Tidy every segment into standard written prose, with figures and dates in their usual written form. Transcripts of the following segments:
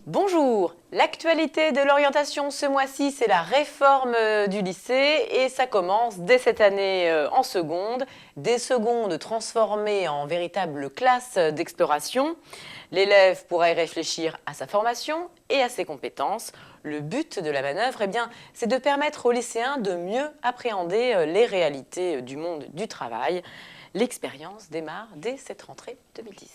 Bonjour, l'actualité de l'orientation ce mois-ci, c'est la réforme du lycée et ça commence dès cette année en seconde, des secondes transformées en véritables classes d'exploration. L'élève pourra y réfléchir à sa formation et à ses compétences. Le but de la manœuvre, c'est de permettre aux lycéens de mieux appréhender les réalités du monde du travail. L'expérience démarre dès cette rentrée 2010.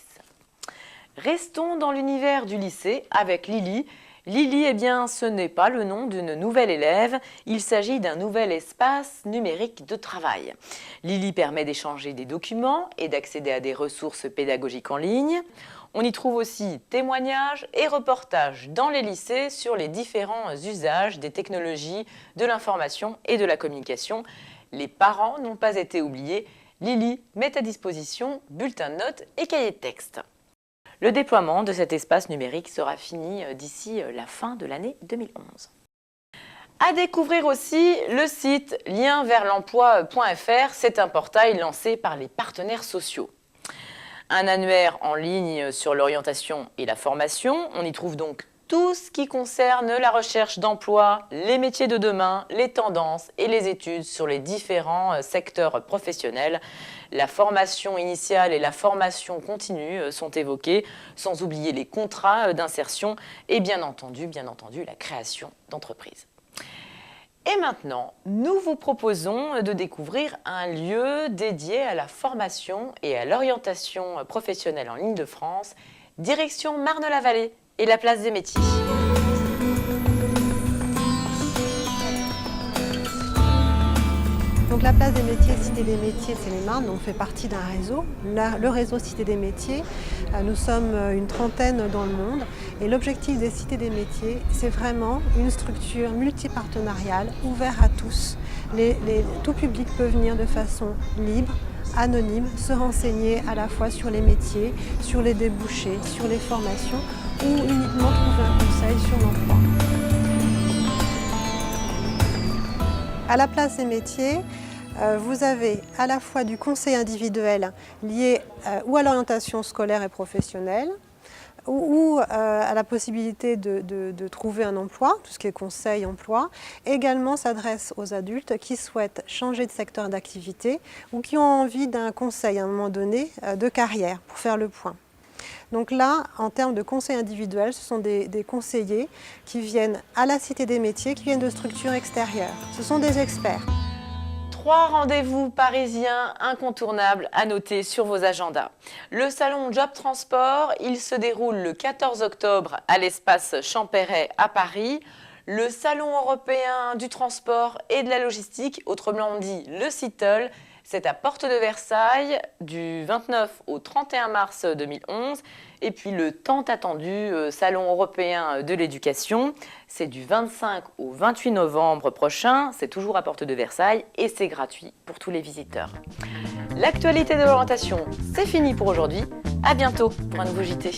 Restons dans l'univers du lycée avec Lily. Lily, ce n'est pas le nom d'une nouvelle élève, il s'agit d'un nouvel espace numérique de travail. Lily permet d'échanger des documents et d'accéder à des ressources pédagogiques en ligne. On y trouve aussi témoignages et reportages dans les lycées sur les différents usages des technologies de l'information et de la communication. Les parents n'ont pas été oubliés. Lily met à disposition bulletins de notes et cahiers de texte. Le déploiement de cet espace numérique sera fini d'ici la fin de l'année 2011. À découvrir aussi le site lienversl'emploi.fr, c'est un portail lancé par les partenaires sociaux. Un annuaire en ligne sur l'orientation et la formation, on y trouve donc tout ce qui concerne la recherche d'emploi, les métiers de demain, les tendances et les études sur les différents secteurs professionnels. La formation initiale et la formation continue sont évoquées, sans oublier les contrats d'insertion et bien entendu la création d'entreprises. Et maintenant, nous vous proposons de découvrir un lieu dédié à la formation et à l'orientation professionnelle en Île-de-France, direction Marne-la-Vallée et la place des métiers. Donc la place des métiers, Cité des métiers de Seine-et-Marne, donc fait partie d'un réseau, le réseau Cité des métiers. Nous sommes une trentaine dans le monde et l'objectif des Cités des métiers, c'est vraiment une structure multipartenariale ouverte à tous. Tout public peut venir de façon libre, anonyme, se renseigner à la fois sur les métiers, sur les débouchés, sur les formations ou uniquement trouver un conseil sur l'emploi. À la place des métiers, vous avez à la fois du conseil individuel lié ou à l'orientation scolaire et professionnelle, ou à la possibilité de trouver un emploi, tout ce qui est conseil emploi. Également s'adresse aux adultes qui souhaitent changer de secteur d'activité ou qui ont envie d'un conseil à un moment donné de carrière pour faire le point. Donc là, en termes de conseil individuel, ce sont des conseillers qui viennent à la Cité des métiers, qui viennent de structures extérieures. Ce sont des experts. 3 rendez-vous parisiens incontournables à noter sur vos agendas. Le salon Job Transport, il se déroule le 14 octobre à l'espace Champéret à Paris. Le salon européen du transport et de la logistique, autrement dit le CITL, c'est à Porte de Versailles du 29 au 31 mars 2011. Et puis le tant attendu Salon européen de l'éducation, c'est du 25 au 28 novembre prochain. C'est toujours à Porte de Versailles et c'est gratuit pour tous les visiteurs. L'actualité de l'orientation, c'est fini pour aujourd'hui. À bientôt pour un nouveau JT.